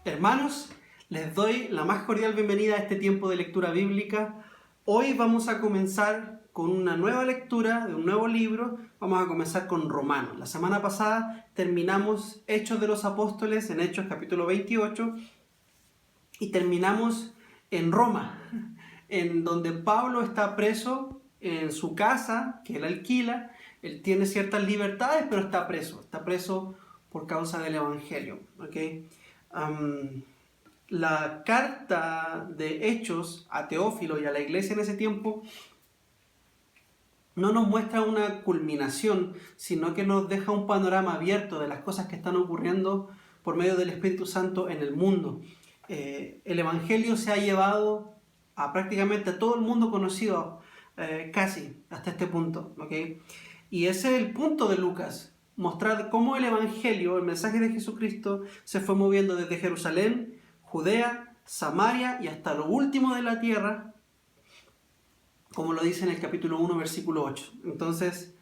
Hermanos, les doy la más cordial bienvenida a este tiempo de lectura bíblica. Hoy vamos a comenzar con una nueva lectura de un nuevo libro. Vamos a comenzar con Romanos. La semana pasada terminamos Hechos de los Apóstoles en Hechos capítulo 28 y terminamos en Roma, en donde Pablo está preso en su casa, que él alquila. Él tiene ciertas libertades, pero está preso por causa del Evangelio. ¿Okay? La carta de Hechos a Teófilo y a la iglesia en ese tiempo no nos muestra una culminación, sino que nos deja un panorama abierto de las cosas que están ocurriendo por medio del Espíritu Santo en el mundo. El Evangelio se ha llevado a prácticamente a todo el mundo conocido, casi hasta este punto. ¿Okay? Y ese es el punto de Lucas, mostrar cómo el Evangelio, el mensaje de Jesucristo, se fue moviendo desde Jerusalén, Judea, Samaria y hasta lo último de la tierra, como lo dice en el capítulo 1, versículo 8. Entonces,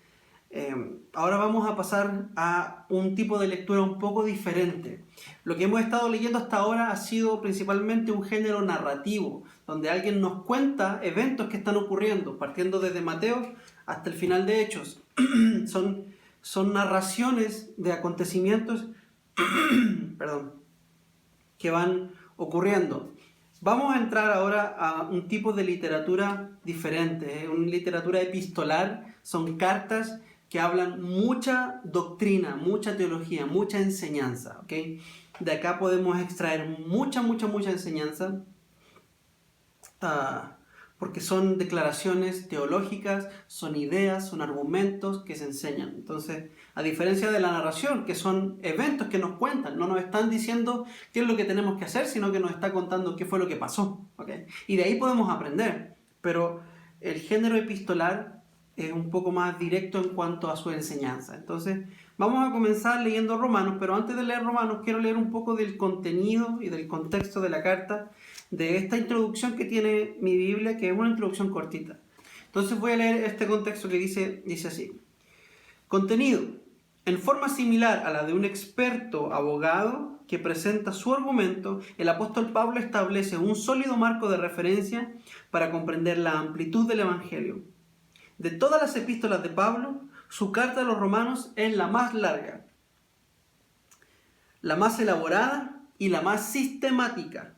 ahora vamos a pasar a un tipo de lectura un poco diferente. Lo que hemos estado leyendo hasta ahora ha sido principalmente un género narrativo, donde alguien nos cuenta eventos que están ocurriendo, partiendo desde Mateo hasta el final de Hechos. Son narraciones de acontecimientos que van ocurriendo. Vamos a entrar ahora a un tipo de literatura diferente, una literatura epistolar. Son cartas que hablan mucha doctrina, mucha teología, mucha enseñanza. ¿Okay? De acá podemos extraer mucha enseñanza, porque son declaraciones teológicas, son ideas, son argumentos que se enseñan. Entonces, a diferencia de la narración, que son eventos que nos cuentan, no nos están diciendo qué es lo que tenemos que hacer, sino que nos está contando qué fue lo que pasó. ¿Okay? Y de ahí podemos aprender. Pero el género epistolar es un poco más directo en cuanto a su enseñanza. Entonces, vamos a comenzar leyendo Romanos, pero antes de leer Romanos, quiero leer un poco del contenido y del contexto de la carta, de esta introducción que tiene mi Biblia, que es una introducción cortita. Entonces voy a leer este contexto que dice así. Contenido. En forma similar a la de un experto abogado que presenta su argumento, el apóstol Pablo establece un sólido marco de referencia para comprender la amplitud del Evangelio. De todas las epístolas de Pablo, su carta a los romanos es la más larga, la más elaborada y la más sistemática.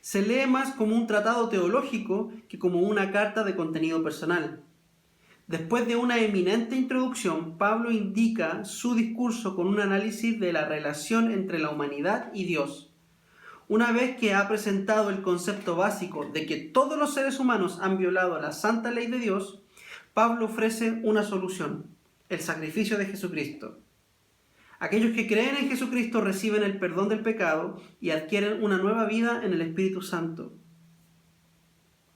Se lee más como un tratado teológico que como una carta de contenido personal. Después de una eminente introducción, Pablo indica su discurso con un análisis de la relación entre la humanidad y Dios. Una vez que ha presentado el concepto básico de que todos los seres humanos han violado la santa ley de Dios, Pablo ofrece una solución: el sacrificio de Jesucristo. Aquellos que creen en Jesucristo reciben el perdón del pecado y adquieren una nueva vida en el Espíritu Santo.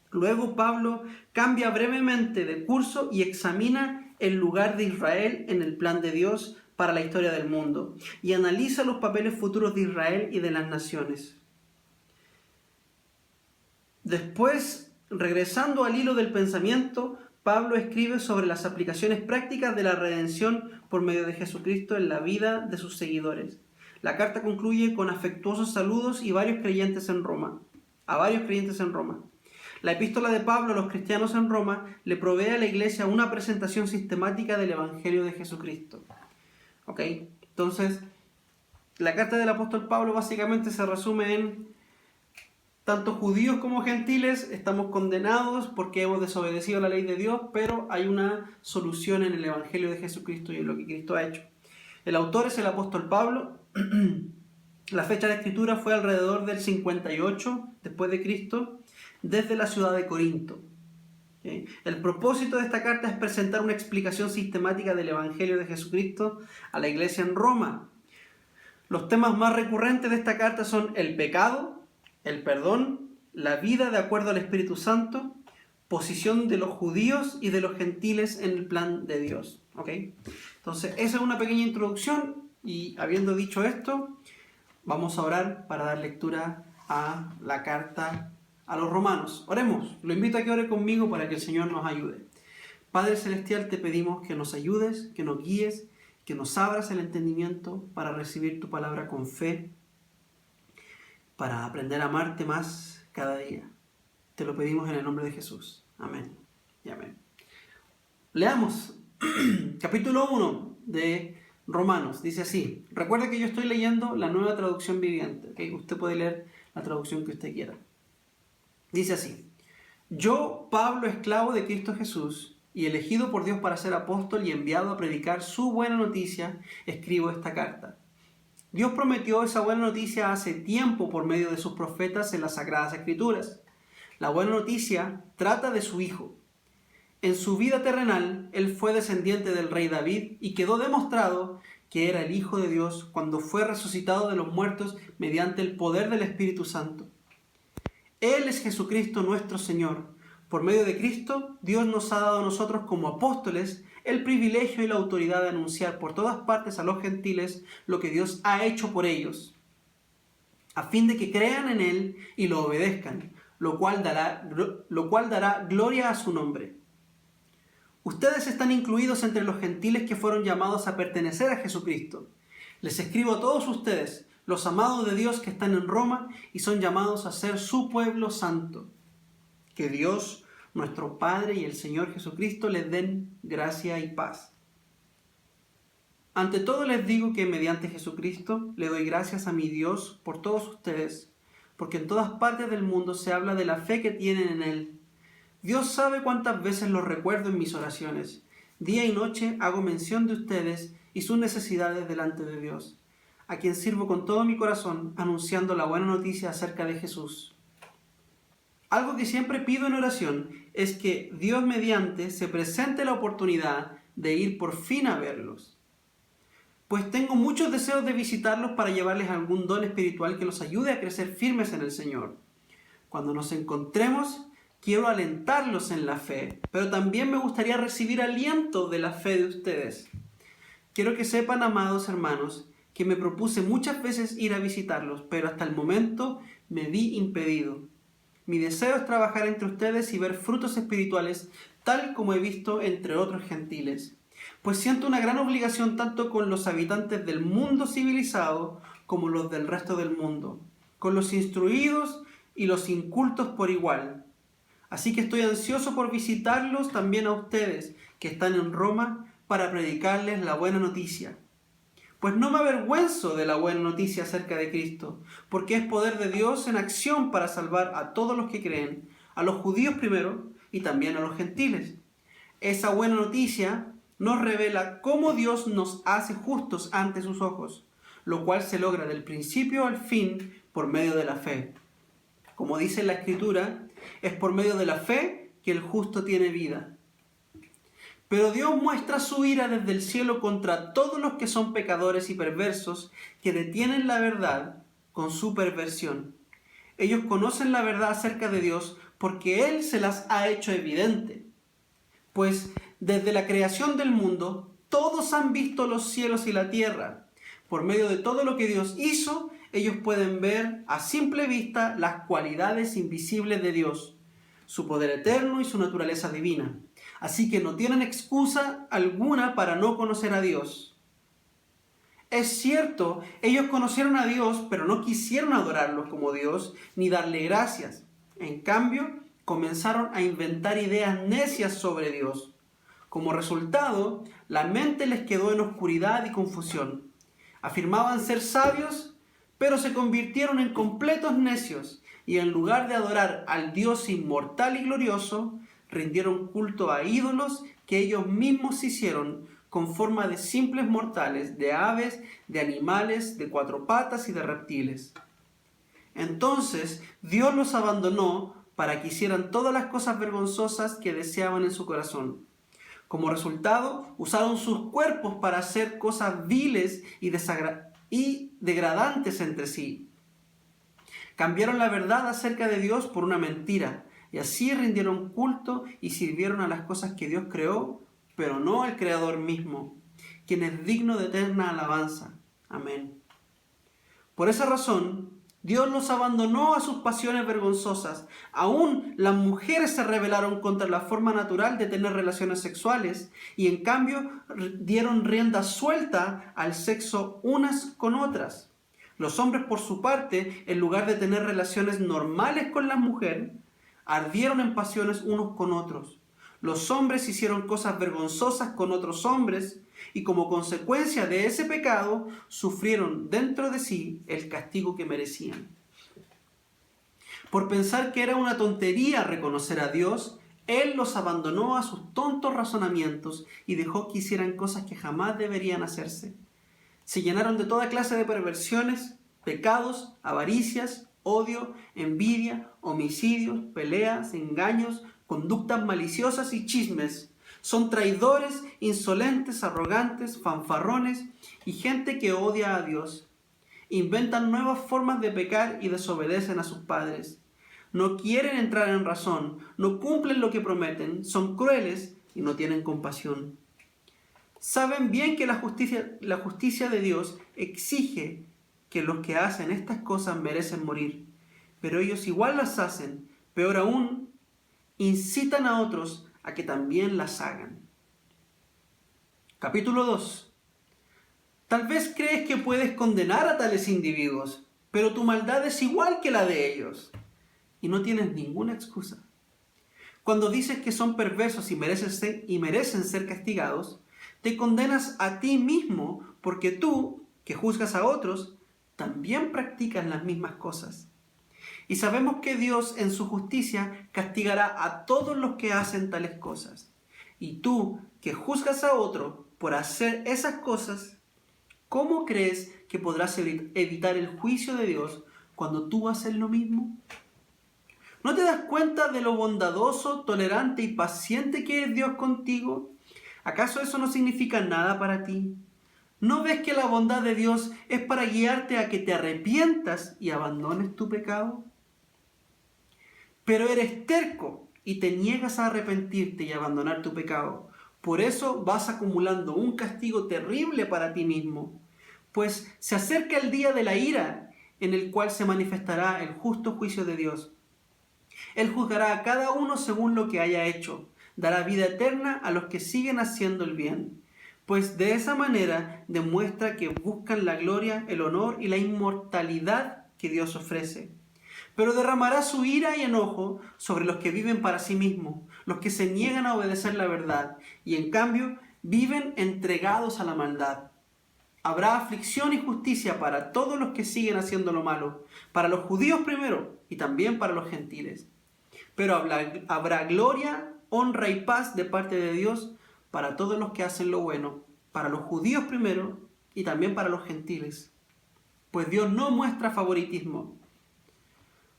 Luego Pablo cambia brevemente de curso y examina el lugar de Israel en el plan de Dios para la historia del mundo y analiza los papeles futuros de Israel y de las naciones. Después, regresando al hilo del pensamiento, Pablo escribe sobre las aplicaciones prácticas de la redención por medio de Jesucristo en la vida de sus seguidores. La carta concluye con afectuosos saludos y a varios creyentes en Roma. La epístola de Pablo a los cristianos en Roma le provee a la iglesia una presentación sistemática del Evangelio de Jesucristo. ¿Okay? Entonces, la carta del apóstol Pablo básicamente se resume en: tanto judíos como gentiles estamos condenados porque hemos desobedecido la ley de Dios, pero hay una solución en el Evangelio de Jesucristo y en lo que Cristo ha hecho. El autor es el apóstol Pablo. La fecha de escritura fue alrededor del 58 después de Cristo, desde la ciudad de Corinto. ¿Okay? El propósito de esta carta es presentar una explicación sistemática del Evangelio de Jesucristo a la iglesia en Roma. Los temas más recurrentes de esta carta son el pecado, el perdón, la vida de acuerdo al Espíritu Santo, posición de los judíos y de los gentiles en el plan de Dios. ¿Okay? Entonces, esa es una pequeña introducción, y habiendo dicho esto, vamos a orar para dar lectura a la carta a los romanos. Oremos. Lo invito a que ore conmigo para que el Señor nos ayude. Padre Celestial, te pedimos que nos ayudes, que nos guíes, que nos abras el entendimiento para recibir tu palabra con fe. para aprender a amarte más cada día. Te lo pedimos en el nombre de Jesús. Amén y amén. Leamos capítulo 1 de Romanos. Dice así. Recuerda que yo estoy leyendo la Nueva Traducción Viviente, ¿okay? Usted puede leer la traducción que usted quiera. Dice así. Yo, Pablo, esclavo de Cristo Jesús, y elegido por Dios para ser apóstol y enviado a predicar su buena noticia, escribo esta carta. Dios prometió esa buena noticia hace tiempo por medio de sus profetas en las Sagradas Escrituras. La buena noticia trata de su Hijo. En su vida terrenal, él fue descendiente del rey David y quedó demostrado que era el Hijo de Dios cuando fue resucitado de los muertos mediante el poder del Espíritu Santo. Él es Jesucristo nuestro Señor. Por medio de Cristo, Dios nos ha dado a nosotros como apóstoles el privilegio y la autoridad de anunciar por todas partes a los gentiles lo que Dios ha hecho por ellos, a fin de que crean en Él y lo obedezcan, lo cual dará gloria a su nombre. Ustedes están incluidos entre los gentiles que fueron llamados a pertenecer a Jesucristo. Les escribo a todos ustedes, los amados de Dios que están en Roma y son llamados a ser su pueblo santo. Que Dios, nuestro Padre y el Señor Jesucristo les den gracia y paz. Ante todo les digo que mediante Jesucristo le doy gracias a mi Dios por todos ustedes, porque en todas partes del mundo se habla de la fe que tienen en Él. Dios sabe cuántas veces los recuerdo en mis oraciones. Día y noche hago mención de ustedes y sus necesidades delante de Dios, a quien sirvo con todo mi corazón, anunciando la buena noticia acerca de Jesús. Algo que siempre pido en oración es que Dios mediante se presente la oportunidad de ir por fin a verlos. Pues tengo muchos deseos de visitarlos para llevarles algún don espiritual que los ayude a crecer firmes en el Señor. Cuando nos encontremos, quiero alentarlos en la fe, pero también me gustaría recibir aliento de la fe de ustedes. Quiero que sepan, amados hermanos, que me propuse muchas veces ir a visitarlos, pero hasta el momento me vi impedido. Mi deseo es trabajar entre ustedes y ver frutos espirituales, tal como he visto entre otros gentiles. Pues siento una gran obligación tanto con los habitantes del mundo civilizado como los del resto del mundo, con los instruidos y los incultos por igual. Así que estoy ansioso por visitarlos también a ustedes, que están en Roma, para predicarles la buena noticia. Pues no me avergüenzo de la buena noticia acerca de Cristo, porque es poder de Dios en acción para salvar a todos los que creen, a los judíos primero y también a los gentiles. Esa buena noticia nos revela cómo Dios nos hace justos ante sus ojos, lo cual se logra del principio al fin por medio de la fe. Como dice la Escritura, es por medio de la fe que el justo tiene vida. Pero Dios muestra su ira desde el cielo contra todos los que son pecadores y perversos, que detienen la verdad con su perversión. Ellos conocen la verdad acerca de Dios porque Él se las ha hecho evidente. Pues desde la creación del mundo, todos han visto los cielos y la tierra. Por medio de todo lo que Dios hizo, ellos pueden ver a simple vista las cualidades invisibles de Dios, su poder eterno y su naturaleza divina. Así que no tienen excusa alguna para no conocer a Dios. Es cierto, ellos conocieron a Dios, pero no quisieron adorarlo como Dios ni darle gracias. En cambio, comenzaron a inventar ideas necias sobre Dios. Como resultado, la mente les quedó en oscuridad y confusión. Afirmaban ser sabios, pero se convirtieron en completos necios y en lugar de adorar al Dios inmortal y glorioso, rindieron culto a ídolos que ellos mismos hicieron con forma de simples mortales, de aves, de animales, de cuatro patas y de reptiles. Entonces Dios los abandonó para que hicieran todas las cosas vergonzosas que deseaban en su corazón. Como resultado, usaron sus cuerpos para hacer cosas viles y degradantes entre sí. Cambiaron la verdad acerca de Dios por una mentira, y así rindieron culto y sirvieron a las cosas que Dios creó, pero no al Creador mismo, quien es digno de eterna alabanza. Amén. Por esa razón, Dios los abandonó a sus pasiones vergonzosas. Aún las mujeres se rebelaron contra la forma natural de tener relaciones sexuales y en cambio dieron rienda suelta al sexo unas con otras. Los hombres, por su parte, en lugar de tener relaciones normales con la mujer, ardieron en pasiones unos con otros. Los hombres hicieron cosas vergonzosas con otros hombres y como consecuencia de ese pecado sufrieron dentro de sí el castigo que merecían. Por pensar que era una tontería reconocer a Dios, Él los abandonó a sus tontos razonamientos y dejó que hicieran cosas que jamás deberían hacerse. Se llenaron de toda clase de perversiones, pecados, avaricias, odio, envidia, homicidios, peleas, engaños, conductas maliciosas y chismes. Son traidores, insolentes, arrogantes, fanfarrones y gente que odia a Dios. Inventan nuevas formas de pecar y desobedecen a sus padres. No quieren entrar en razón, no cumplen lo que prometen, son crueles y no tienen compasión. Saben bien que la justicia de Dios exige que los que hacen estas cosas merecen morir, pero ellos igual las hacen, peor aún, incitan a otros a que también las hagan. Capítulo 2. Tal vez crees que puedes condenar a tales individuos, pero tu maldad es igual que la de ellos, y no tienes ninguna excusa. Cuando dices que son perversos y merecen ser castigados, te condenas a ti mismo porque tú, que juzgas a otros, también practicas las mismas cosas. Y sabemos que Dios en su justicia castigará a todos los que hacen tales cosas. Y tú, que juzgas a otro por hacer esas cosas, ¿cómo crees que podrás evitar el juicio de Dios cuando tú haces lo mismo? ¿No te das cuenta de lo bondadoso, tolerante y paciente que es Dios contigo? ¿Acaso eso no significa nada para ti? ¿No ves que la bondad de Dios es para guiarte a que te arrepientas y abandones tu pecado? Pero eres terco y te niegas a arrepentirte y abandonar tu pecado. Por eso vas acumulando un castigo terrible para ti mismo, pues se acerca el día de la ira en el cual se manifestará el justo juicio de Dios. Él juzgará a cada uno según lo que haya hecho, dará vida eterna a los que siguen haciendo el bien, pues de esa manera demuestra que buscan la gloria, el honor y la inmortalidad que Dios ofrece. Pero derramará su ira y enojo sobre los que viven para sí mismos, los que se niegan a obedecer la verdad y en cambio viven entregados a la maldad. Habrá aflicción y justicia para todos los que siguen haciendo lo malo, para los judíos primero y también para los gentiles. Pero habrá gloria, honra y paz de parte de Dios para todos los que hacen lo bueno, para los judíos primero y también para los gentiles. Pues Dios no muestra favoritismo.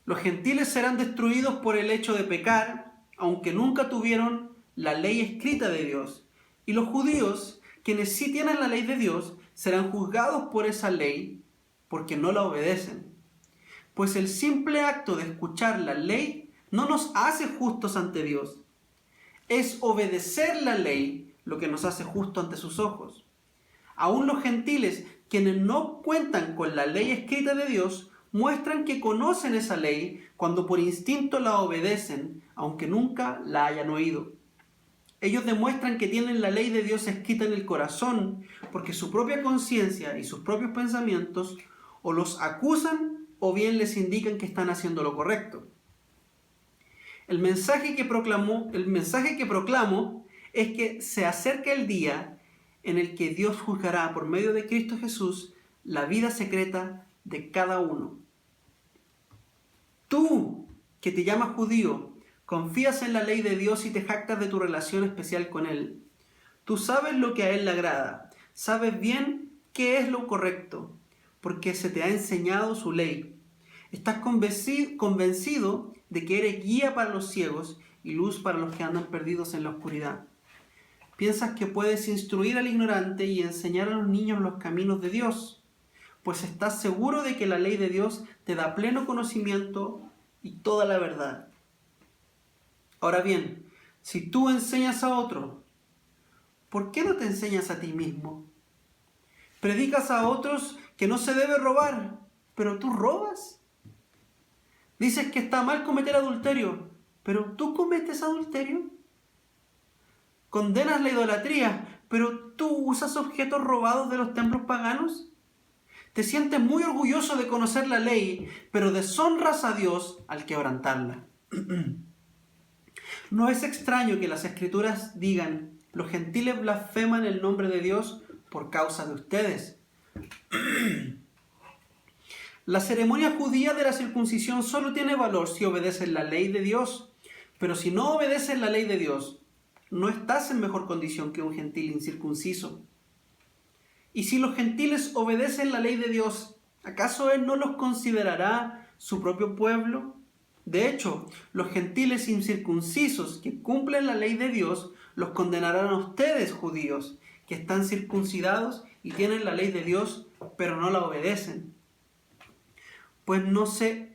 Los gentiles serán destruidos por el hecho de pecar, aunque nunca tuvieron la ley escrita de Dios. Y los judíos, quienes sí tienen la ley de Dios, serán juzgados por esa ley porque no la obedecen. Pues el simple acto de escuchar la ley no nos hace justos ante Dios. Es obedecer la ley lo que nos hace justos ante sus ojos. Aún los gentiles, quienes no cuentan con la ley escrita de Dios, muestran que conocen esa ley cuando por instinto la obedecen, aunque nunca la hayan oído. Ellos demuestran que tienen la ley de Dios escrita en el corazón, porque su propia conciencia y sus propios pensamientos o los acusan o bien les indican que están haciendo lo correcto. El mensaje que proclamo es que se acerca el día en el que Dios juzgará por medio de Cristo Jesús la vida secreta de cada uno. Tú, que te llamas judío, confías en la ley de Dios y te jactas de tu relación especial con Él. Tú sabes lo que a Él le agrada, sabes bien qué es lo correcto, porque se te ha enseñado su ley. Estás convencido de que eres guía para los ciegos y luz para los que andan perdidos en la oscuridad. Piensas que puedes instruir al ignorante y enseñar a los niños los caminos de Dios, pues estás seguro de que la ley de Dios te da pleno conocimiento y toda la verdad. Ahora bien, si tú enseñas a otro, ¿por qué no te enseñas a ti mismo? Predicas a otros que no se debe robar, pero tú robas. Dices que está mal cometer adulterio, pero tú cometes adulterio. Condenas la idolatría, pero tú usas objetos robados de los templos paganos. Te sientes muy orgulloso de conocer la ley, pero deshonras a Dios al quebrantarla. No es extraño que las Escrituras digan: los gentiles blasfeman el nombre de Dios por causa de ustedes. La ceremonia judía de la circuncisión solo tiene valor si obedeces la ley de Dios. Pero si no obedeces la ley de Dios, no estás en mejor condición que un gentil incircunciso. Y si los gentiles obedecen la ley de Dios, ¿acaso Él no los considerará su propio pueblo? De hecho, los gentiles incircuncisos que cumplen la ley de Dios los condenarán a ustedes, judíos, que están circuncidados y tienen la ley de Dios, pero no la obedecen. Pues no se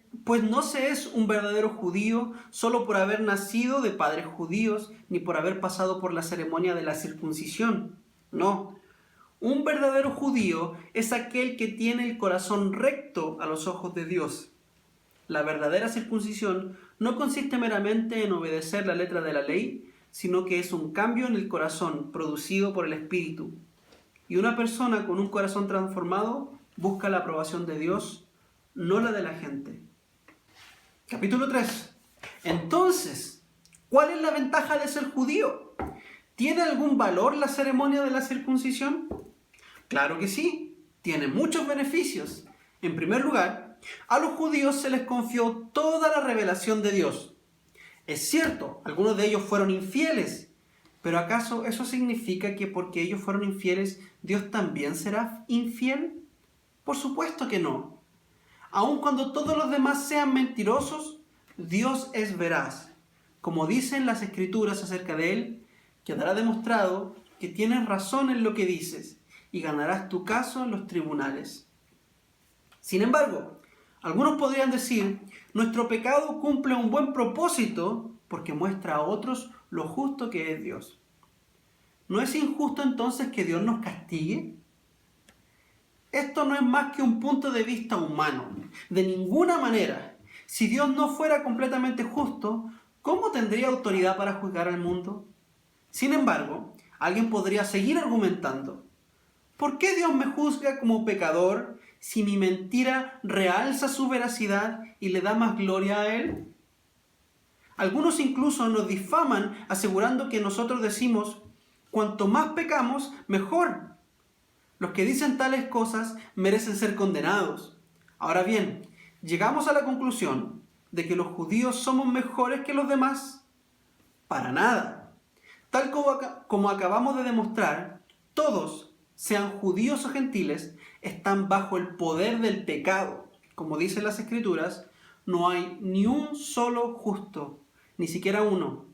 es un verdadero judío solo por haber nacido de padres judíos, ni por haber pasado por la ceremonia de la circuncisión. No. Un verdadero judío es aquel que tiene el corazón recto a los ojos de Dios. La verdadera circuncisión no consiste meramente en obedecer la letra de la ley, sino que es un cambio en el corazón producido por el Espíritu. Y una persona con un corazón transformado busca la aprobación de Dios, no la de la gente. Capítulo 3. Entonces, ¿cuál es la ventaja de ser judío? ¿Tiene algún valor la ceremonia de la circuncisión? Claro que sí, tiene muchos beneficios. En primer lugar, a los judíos se les confió toda la revelación de Dios. Es cierto, algunos de ellos fueron infieles, pero ¿acaso eso significa que porque ellos fueron infieles, Dios también será infiel? Por supuesto que no. Aun cuando todos los demás sean mentirosos, Dios es veraz. Como dicen las Escrituras acerca de Él, quedará demostrado que tienes razón en lo que dices y ganarás tu caso en los tribunales. Sin embargo, algunos podrían decir: nuestro pecado cumple un buen propósito porque muestra a otros lo justo que es Dios. ¿No es injusto entonces que Dios nos castigue? Esto no es más que un punto de vista humano. De ninguna manera. Si Dios no fuera completamente justo, ¿cómo tendría autoridad para juzgar al mundo? Sin embargo, alguien podría seguir argumentando: ¿por qué Dios me juzga como pecador si mi mentira realza su veracidad y le da más gloria a Él? Algunos incluso nos difaman asegurando que nosotros decimos: cuanto más pecamos, mejor. Los que dicen tales cosas merecen ser condenados. Ahora bien, llegamos a la conclusión de que los judíos somos mejores que los demás. Para nada. Tal como acabamos de demostrar, todos, sean judíos o gentiles, están bajo el poder del pecado. Como dicen las Escrituras, no hay ni un solo justo, ni siquiera uno.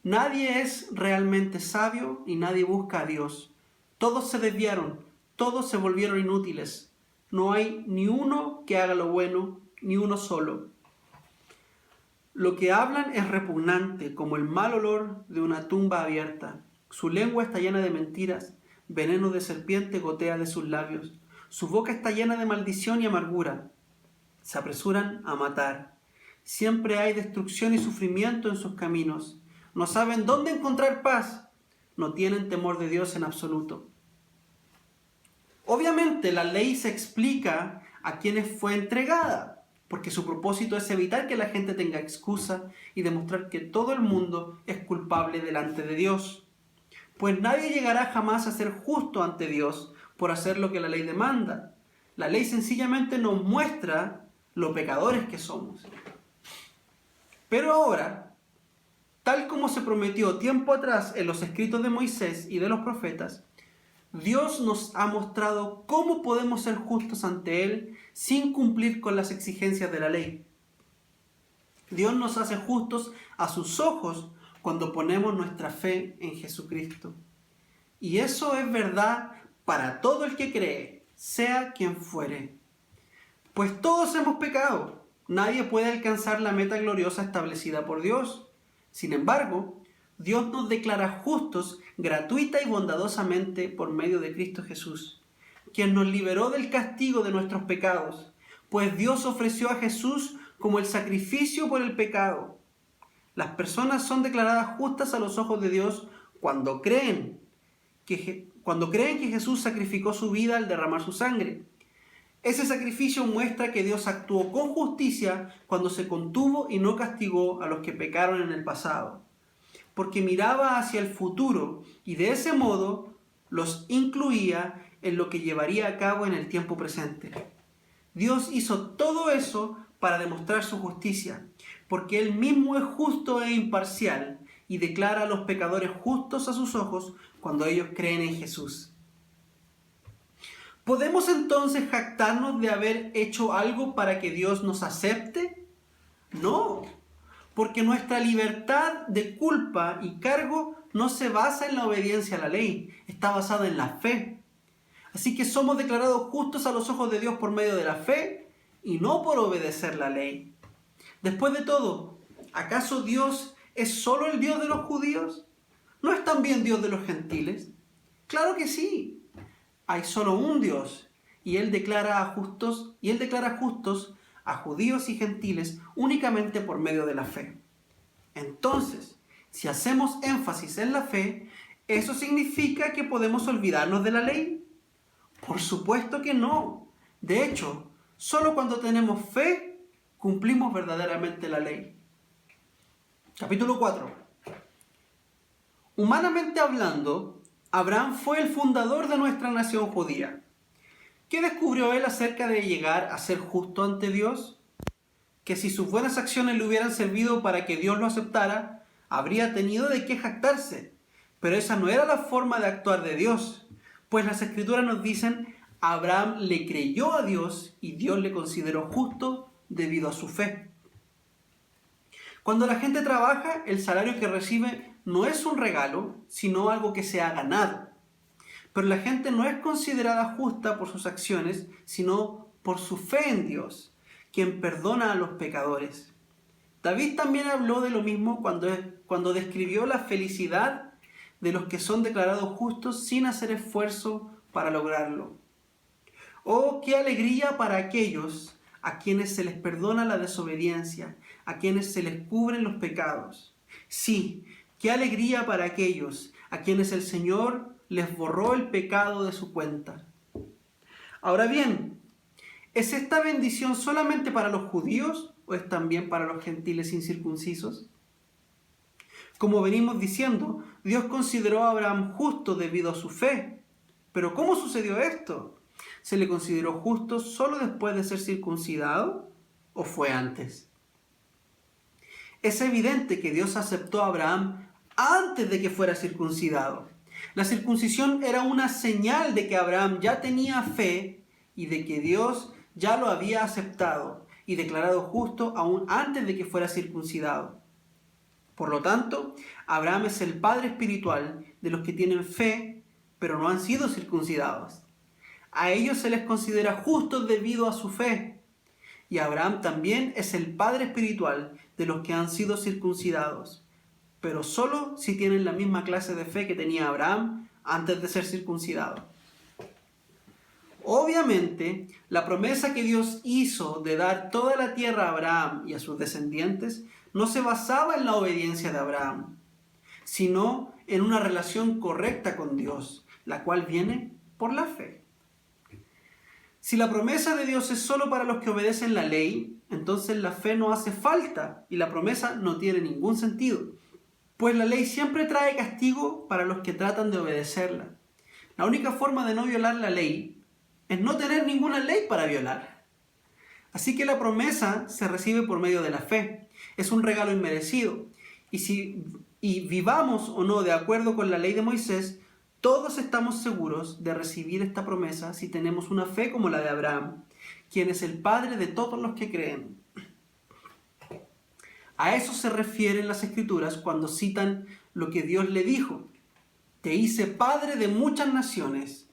Nadie es realmente sabio y nadie busca a Dios. Todos se desviaron, todos se volvieron inútiles. No hay ni uno que haga lo bueno, ni uno solo. Lo que hablan es repugnante, como el mal olor de una tumba abierta. Su lengua está llena de mentiras, veneno de serpiente gotea de sus labios. Su boca está llena de maldición y amargura. Se apresuran a matar. Siempre hay destrucción y sufrimiento en sus caminos. No saben dónde encontrar paz. No tienen temor de Dios en absoluto. Obviamente la ley se explica a quienes fue entregada, porque su propósito es evitar que la gente tenga excusa y demostrar que todo el mundo es culpable delante de Dios. Pues nadie llegará jamás a ser justo ante Dios por hacer lo que la ley demanda. La ley sencillamente nos muestra lo pecadores que somos. Pero ahora, tal como se prometió tiempo atrás en los escritos de Moisés y de los profetas, Dios nos ha mostrado cómo podemos ser justos ante Él sin cumplir con las exigencias de la ley. Dios nos hace justos a sus ojos cuando ponemos nuestra fe en Jesucristo. Y eso es verdad para todo el que cree, sea quien fuere. Pues todos hemos pecado. Nadie puede alcanzar la meta gloriosa establecida por Dios. Sin embargo, Dios nos declara justos gratuita y bondadosamente por medio de Cristo Jesús, quien nos liberó del castigo de nuestros pecados, pues Dios ofreció a Jesús como el sacrificio por el pecado. Las personas son declaradas justas a los ojos de Dios cuando creen que Jesús sacrificó su vida al derramar su sangre. Ese sacrificio muestra que Dios actuó con justicia cuando se contuvo y no castigó a los que pecaron en el pasado, porque miraba hacia el futuro y de ese modo los incluía en lo que llevaría a cabo en el tiempo presente. Dios hizo todo eso para demostrar su justicia, porque Él mismo es justo e imparcial y declara a los pecadores justos a sus ojos cuando ellos creen en Jesús. ¿Podemos entonces jactarnos de haber hecho algo para que Dios nos acepte? No, porque nuestra libertad de culpa y cargo no se basa en la obediencia a la ley, está basada en la fe. Así que somos declarados justos a los ojos de Dios por medio de la fe y no por obedecer la ley. Después de todo, ¿acaso Dios es solo el Dios de los judíos? ¿No es también Dios de los gentiles? Claro que sí. Hay solo un Dios y Él declara justos a judíos y gentiles únicamente por medio de la fe. Entonces, si hacemos énfasis en la fe, ¿eso significa que podemos olvidarnos de la ley? Por supuesto que no. De hecho, solo cuando tenemos fe, cumplimos verdaderamente la ley. Capítulo 4. Humanamente hablando, Abraham fue el fundador de nuestra nación judía. ¿Qué descubrió él acerca de llegar a ser justo ante Dios? Que si sus buenas acciones le hubieran servido para que Dios lo aceptara, habría tenido de qué jactarse. Pero esa no era la forma de actuar de Dios, pues las Escrituras nos dicen: Abraham le creyó a Dios y Dios le consideró justo debido a su fe. Cuando la gente trabaja, el salario que recibe no es un regalo, sino algo que se ha ganado. Pero la gente no es considerada justa por sus acciones, sino por su fe en Dios, quien perdona a los pecadores. David también habló de lo mismo cuando describió la felicidad de los que son declarados justos sin hacer esfuerzo para lograrlo. Oh, qué alegría para aquellos a quienes se les perdona la desobediencia, a quienes se les cubren los pecados. Sí, qué alegría para aquellos a quienes el Señor les borró el pecado de su cuenta. Ahora bien, ¿es esta bendición solamente para los judíos o es también para los gentiles incircuncisos? Como venimos diciendo, Dios consideró a Abraham justo debido a su fe. ¿Pero cómo sucedió esto? ¿Se le consideró justo solo después de ser circuncidado o fue antes? Es evidente que Dios aceptó a Abraham antes de que fuera circuncidado. La circuncisión era una señal de que Abraham ya tenía fe y de que Dios ya lo había aceptado y declarado justo aún antes de que fuera circuncidado. Por lo tanto, Abraham es el padre espiritual de los que tienen fe, pero no han sido circuncidados. A ellos se les considera justos debido a su fe. Y Abraham también es el padre espiritual de los que han sido circuncidados, pero solo si tienen la misma clase de fe que tenía Abraham antes de ser circuncidado. Obviamente, la promesa que Dios hizo de dar toda la tierra a Abraham y a sus descendientes no se basaba en la obediencia de Abraham, sino en una relación correcta con Dios, la cual viene por la fe. Si la promesa de Dios es solo para los que obedecen la ley, entonces la fe no hace falta y la promesa no tiene ningún sentido, pues la ley siempre trae castigo para los que tratan de obedecerla. La única forma de no violar la ley es no tener ninguna ley para violar. Así que la promesa se recibe por medio de la fe. Es un regalo inmerecido. Y vivamos o no de acuerdo con la ley de Moisés, todos estamos seguros de recibir esta promesa si tenemos una fe como la de Abraham, quien es el padre de todos los que creen. A eso se refieren las Escrituras cuando citan lo que Dios le dijo: te hice padre de muchas naciones.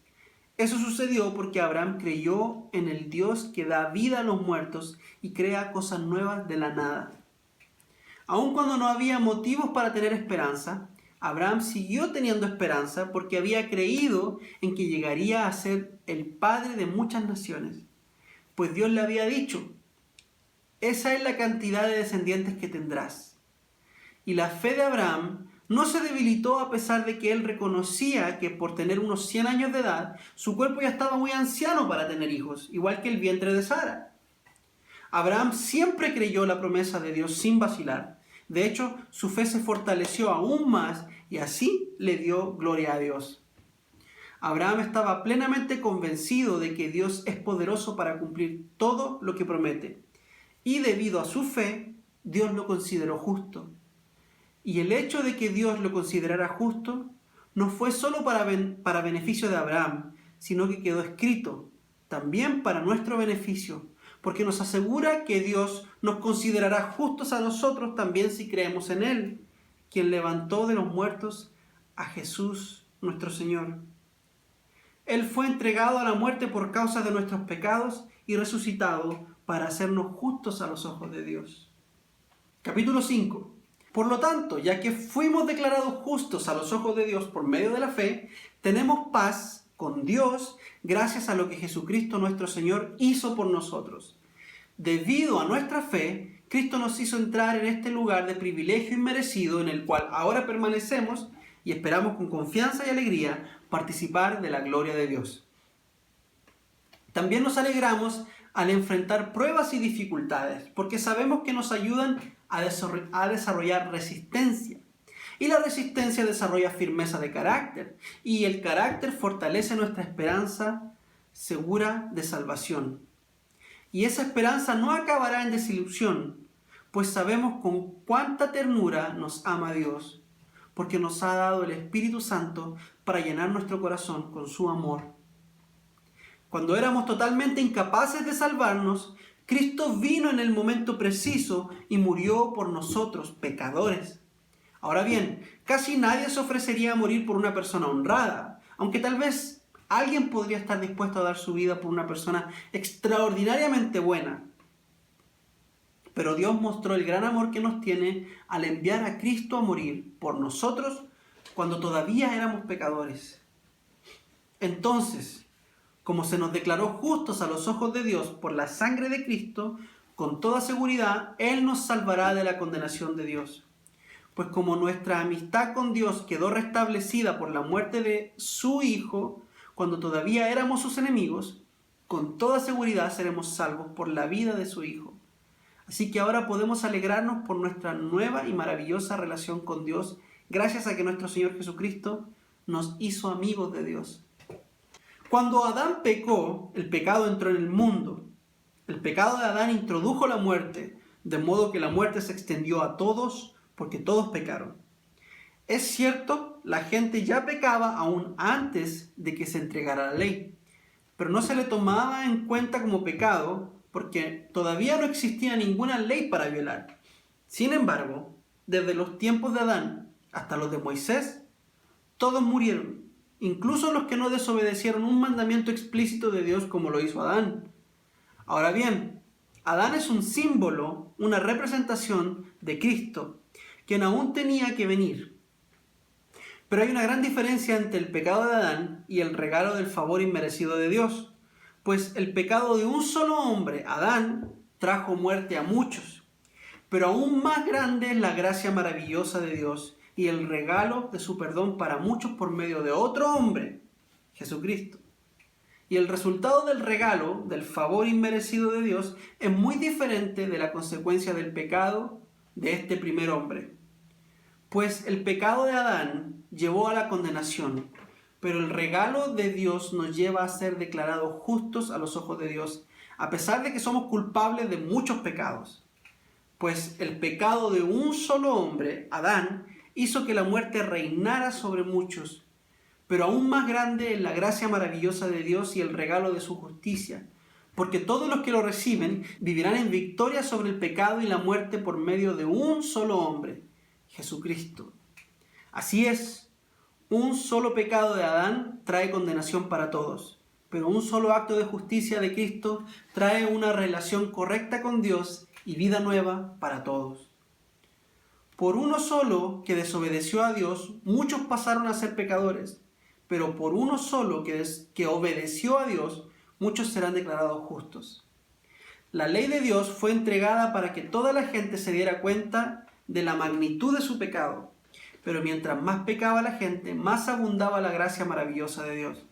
Eso sucedió porque Abraham creyó en el Dios que da vida a los muertos y crea cosas nuevas de la nada. Aun cuando no había motivos para tener esperanza, Abraham siguió teniendo esperanza porque había creído en que llegaría a ser el padre de muchas naciones. Pues Dios le había dicho: esa es la cantidad de descendientes que tendrás. Y la fe de Abraham no se debilitó a pesar de que él reconocía que por tener unos 100 años de edad, su cuerpo ya estaba muy anciano para tener hijos, igual que el vientre de Sara. Abraham siempre creyó la promesa de Dios sin vacilar. De hecho, su fe se fortaleció aún más y así le dio gloria a Dios. Abraham estaba plenamente convencido de que Dios es poderoso para cumplir todo lo que promete. Y debido a su fe, Dios lo consideró justo. Y el hecho de que Dios lo considerara justo no fue solo para beneficio de Abraham, sino que quedó escrito también para nuestro beneficio, porque nos asegura que Dios nos considerará justos a nosotros también si creemos en Él, quien levantó de los muertos a Jesús nuestro Señor. Él fue entregado a la muerte por causa de nuestros pecados y resucitado para hacernos justos a los ojos de Dios. Capítulo 5. Por lo tanto, ya que fuimos declarados justos a los ojos de Dios por medio de la fe, tenemos paz con Dios gracias a lo que Jesucristo nuestro Señor hizo por nosotros. Debido a nuestra fe, Cristo nos hizo entrar en este lugar de privilegio inmerecido en el cual ahora permanecemos y esperamos con confianza y alegría participar de la gloria de Dios. También nos alegramos al enfrentar pruebas y dificultades, porque sabemos que nos ayudan a desarrollar resistencia. Y la resistencia desarrolla firmeza de carácter, y el carácter fortalece nuestra esperanza segura de salvación. Y esa esperanza no acabará en desilusión, pues sabemos con cuánta ternura nos ama Dios, porque nos ha dado el Espíritu Santo para llenar nuestro corazón con su amor. Cuando éramos totalmente incapaces de salvarnos, Cristo vino en el momento preciso y murió por nosotros, pecadores. Ahora bien, casi nadie se ofrecería a morir por una persona honrada, aunque tal vez alguien podría estar dispuesto a dar su vida por una persona extraordinariamente buena. Pero Dios mostró el gran amor que nos tiene al enviar a Cristo a morir por nosotros cuando todavía éramos pecadores. Entonces, como se nos declaró justos a los ojos de Dios por la sangre de Cristo, con toda seguridad Él nos salvará de la condenación de Dios. Pues como nuestra amistad con Dios quedó restablecida por la muerte de su Hijo, cuando todavía éramos sus enemigos, con toda seguridad seremos salvos por la vida de su Hijo. Así que ahora podemos alegrarnos por nuestra nueva y maravillosa relación con Dios, gracias a que nuestro Señor Jesucristo nos hizo amigos de Dios. Cuando Adán pecó, el pecado entró en el mundo. El pecado de Adán introdujo la muerte, de modo que la muerte se extendió a todos, porque todos pecaron. Es cierto, la gente ya pecaba aún antes de que se entregara la ley, pero no se le tomaba en cuenta como pecado, porque todavía no existía ninguna ley para violar. Sin embargo, desde los tiempos de Adán hasta los de Moisés, todos murieron. Incluso los que no desobedecieron un mandamiento explícito de Dios como lo hizo Adán. Ahora bien, Adán es un símbolo, una representación de Cristo, quien aún tenía que venir. Pero hay una gran diferencia entre el pecado de Adán y el regalo del favor inmerecido de Dios, pues el pecado de un solo hombre, Adán, trajo muerte a muchos. Pero aún más grande es la gracia maravillosa de Dios y el regalo de su perdón para muchos por medio de otro hombre, Jesucristo. Y el resultado del regalo, del favor inmerecido de Dios, es muy diferente de la consecuencia del pecado de este primer hombre. Pues el pecado de Adán llevó a la condenación, pero el regalo de Dios nos lleva a ser declarados justos a los ojos de Dios, a pesar de que somos culpables de muchos pecados. Pues el pecado de un solo hombre, Adán, hizo que la muerte reinara sobre muchos, pero aún más grande es la gracia maravillosa de Dios y el regalo de su justicia, porque todos los que lo reciben vivirán en victoria sobre el pecado y la muerte por medio de un solo hombre, Jesucristo. Así es, un solo pecado de Adán trae condenación para todos, pero un solo acto de justicia de Cristo trae una relación correcta con Dios y vida nueva para todos. Por uno solo que desobedeció a Dios, muchos pasaron a ser pecadores, pero por uno solo que obedeció a Dios, muchos serán declarados justos. La ley de Dios fue entregada para que toda la gente se diera cuenta de la magnitud de su pecado, pero mientras más pecaba la gente, más abundaba la gracia maravillosa de Dios.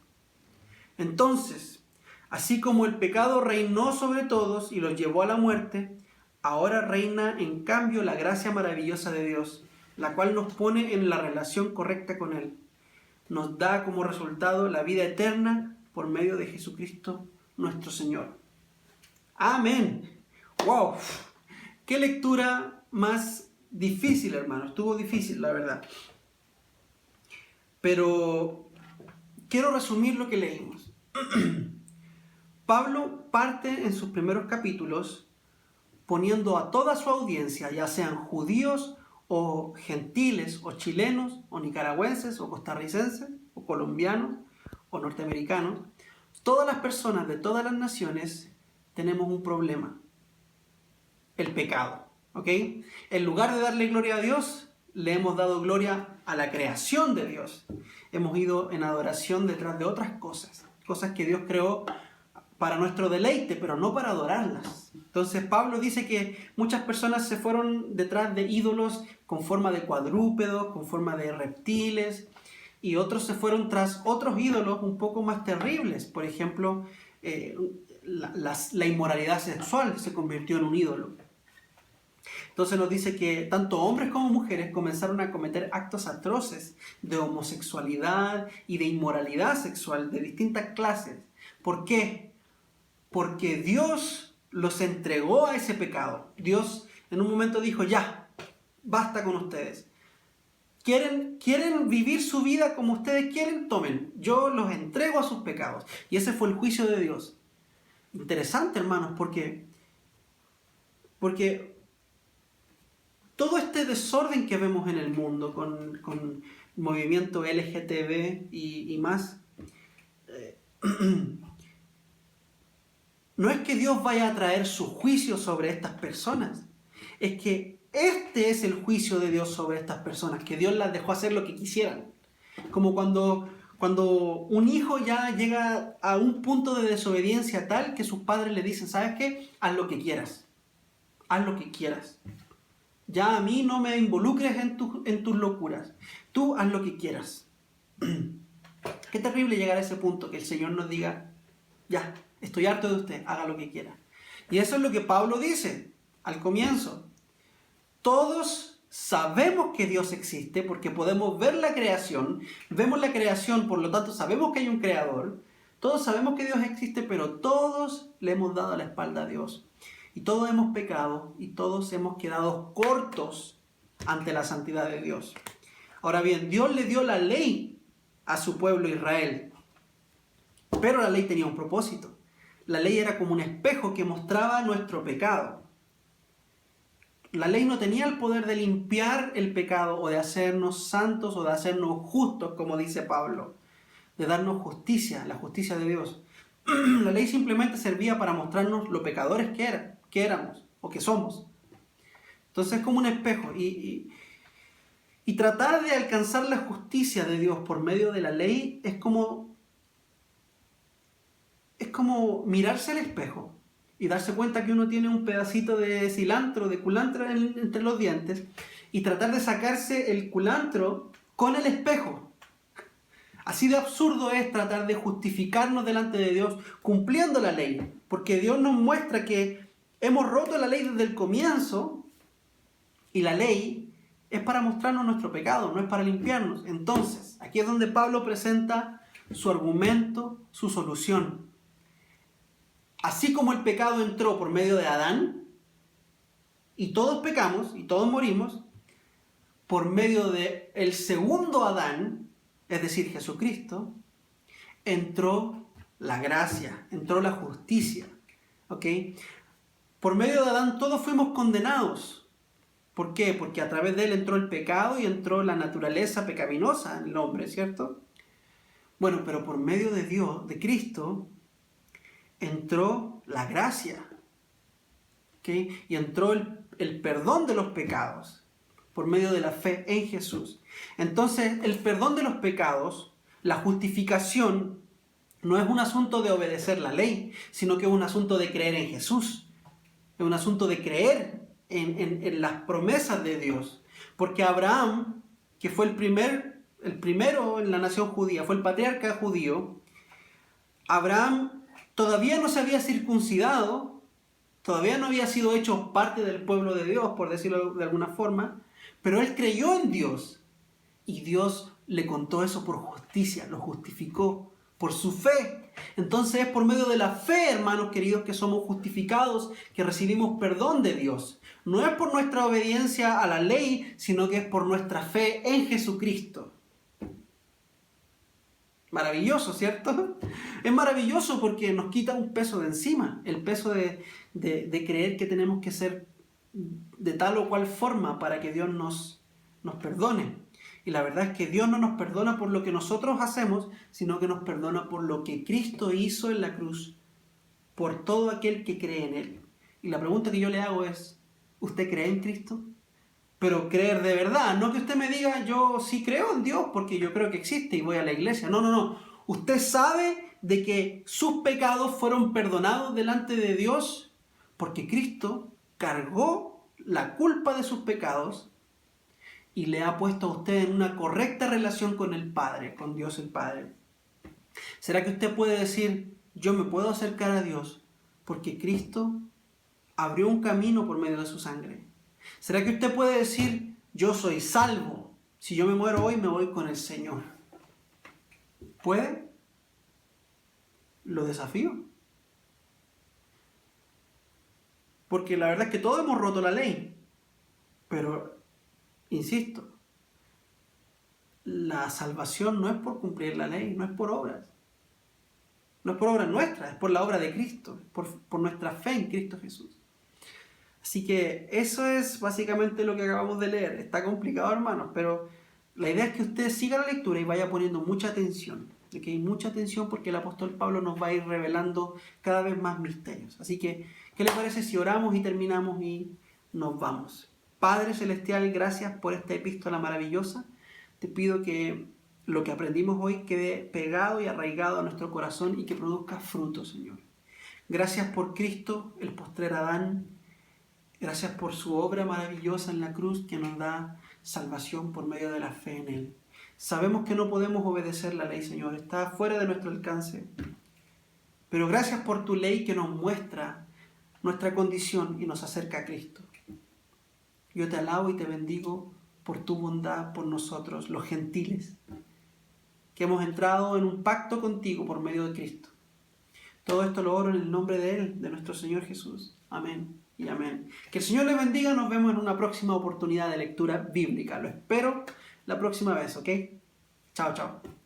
Entonces, así como el pecado reinó sobre todos y los llevó a la muerte, ahora reina en cambio la gracia maravillosa de Dios, la cual nos pone en la relación correcta con Él. Nos da como resultado la vida eterna por medio de Jesucristo nuestro Señor. Amén. ¡Wow! ¡Qué lectura más difícil, hermano! Estuvo difícil, la verdad. Pero quiero resumir lo que leímos. Pablo parte en sus primeros capítulos poniendo a toda su audiencia, ya sean judíos o gentiles o chilenos o nicaragüenses o costarricenses o colombianos o norteamericanos, todas las personas de todas las naciones tenemos un problema: el pecado. ¿Ok? En lugar de darle gloria a Dios, le hemos dado gloria a la creación de Dios. Hemos ido en adoración detrás de otras cosas, cosas que Dios creó para nuestro deleite, pero no para adorarlas. Entonces Pablo dice que muchas personas se fueron detrás de ídolos con forma de cuadrúpedos, con forma de reptiles, y otros se fueron tras otros ídolos un poco más terribles. Por ejemplo, la inmoralidad sexual se convirtió en un ídolo. Entonces nos dice que tanto hombres como mujeres comenzaron a cometer actos atroces de homosexualidad y de inmoralidad sexual de distintas clases. ¿Por qué? Porque Dios los entregó a ese pecado. Dios en un momento dijo: ya, basta con ustedes. ¿Quieren vivir su vida como ustedes quieren? Tomen, yo los entrego a sus pecados. Y ese fue el juicio de Dios. Interesante, hermanos, porque todo este desorden que vemos en el mundo con movimiento LGTB y más, no es que Dios vaya a traer su juicio sobre estas personas, es que este es el juicio de Dios sobre estas personas, que Dios las dejó hacer lo que quisieran. Como cuando un hijo ya llega a un punto de desobediencia tal que sus padres le dicen: ¿sabes qué? Haz lo que quieras. Haz lo que quieras. Ya a mí no me involucres en tus locuras. Tú haz lo que quieras. Qué terrible llegar a ese punto, que el Señor nos diga: ya, estoy harto de usted, haga lo que quiera. Y eso es lo que Pablo dice al comienzo. Todos sabemos que Dios existe porque podemos ver la creación, vemos la creación, por lo tanto sabemos que hay un creador. Todos sabemos que Dios existe, pero todos le hemos dado la espalda a Dios. Y todos hemos pecado y todos hemos quedado cortos ante la santidad de Dios. Ahora bien, Dios le dio la ley a su pueblo Israel, pero la ley tenía un propósito. La ley era como un espejo que mostraba nuestro pecado. La ley no tenía el poder de limpiar el pecado o de hacernos santos o de hacernos justos, como dice Pablo, de darnos justicia, la justicia de Dios. La ley simplemente servía para mostrarnos lo pecadores que éramos o que somos. Entonces es como un espejo. Y tratar de alcanzar la justicia de Dios por medio de la ley es como mirarse al espejo y darse cuenta que uno tiene un pedacito de cilantro, de culantro entre los dientes, y tratar de sacarse el culantro con el espejo. Así de absurdo es tratar de justificarnos delante de Dios cumpliendo la ley, porque Dios nos muestra que hemos roto la ley desde el comienzo, y la ley es para mostrarnos nuestro pecado, no es para limpiarnos. Entonces, aquí es donde Pablo presenta su argumento, su solución. Así como el pecado entró por medio de Adán, y todos pecamos, y todos morimos, por medio de el segundo Adán, es decir, Jesucristo, entró la gracia, entró la justicia. ¿Ok? Por medio de Adán todos fuimos condenados. ¿Por qué? Porque a través de él entró el pecado y entró la naturaleza pecaminosa en el hombre, ¿cierto? Bueno, pero por medio de Dios, de Cristo, entró la gracia, ¿ok? Y entró el perdón de los pecados por medio de la fe en Jesús. Entonces, el perdón de los pecados, la justificación, no es un asunto de obedecer la ley, sino que es un asunto de creer en Jesús. Es un asunto de creer en las promesas de Dios. Porque Abraham que fue el primero en la nación judía, fue el patriarca judío, Abraham todavía no se había circuncidado, todavía no había sido hecho parte del pueblo de Dios, por decirlo de alguna forma, pero él creyó en Dios y Dios le contó eso por justicia, lo justificó por su fe. Entonces es por medio de la fe, hermanos queridos, que somos justificados, que recibimos perdón de Dios. No es por nuestra obediencia a la ley, sino que es por nuestra fe en Jesucristo. Maravilloso, ¿cierto? Es maravilloso porque nos quita un peso de encima, el peso de creer que tenemos que ser de tal o cual forma para que Dios nos perdone. Y la verdad es que Dios no nos perdona por lo que nosotros hacemos, sino que nos perdona por lo que Cristo hizo en la cruz, por todo aquel que cree en Él. Y la pregunta que yo le hago es, ¿usted cree en Cristo? Pero creer de verdad, no que usted me diga, yo sí creo en Dios porque yo creo que existe y voy a la iglesia. No, no, no. Usted sabe de que sus pecados fueron perdonados delante de Dios porque Cristo cargó la culpa de sus pecados y le ha puesto a usted en una correcta relación con el Padre, con Dios el Padre. ¿Será que usted puede decir, yo me puedo acercar a Dios porque Cristo abrió un camino por medio de su sangre? ¿Será que usted puede decir, yo soy salvo? Si yo me muero hoy, me voy con el Señor. ¿Puede? Lo desafío. Porque la verdad es que todos hemos roto la ley. Pero, insisto, la salvación no es por cumplir la ley, no es por obras. No es por obras nuestras, es por la obra de Cristo, por nuestra fe en Cristo Jesús. Así que eso es básicamente lo que acabamos de leer. Está complicado, hermanos, pero la idea es que usted siga la lectura y vaya poniendo mucha atención. ¿Okay? Mucha atención porque el apóstol Pablo nos va a ir revelando cada vez más misterios. Así que, ¿qué le parece si oramos y terminamos y nos vamos? Padre Celestial, gracias por esta epístola maravillosa. Te pido que lo que aprendimos hoy quede pegado y arraigado a nuestro corazón y que produzca fruto, Señor. Gracias por Cristo, el postrer Adán. Gracias por su obra maravillosa en la cruz que nos da salvación por medio de la fe en Él. Sabemos que no podemos obedecer la ley, Señor, está fuera de nuestro alcance. Pero gracias por tu ley que nos muestra nuestra condición y nos acerca a Cristo. Yo te alabo y te bendigo por tu bondad por nosotros, los gentiles, que hemos entrado en un pacto contigo por medio de Cristo. Todo esto lo oro en el nombre de Él, de nuestro Señor Jesús. Amén. Y amén. Que el Señor les bendiga. Nos vemos en una próxima oportunidad de lectura bíblica. Lo espero la próxima vez, ¿ok? Chao, chao.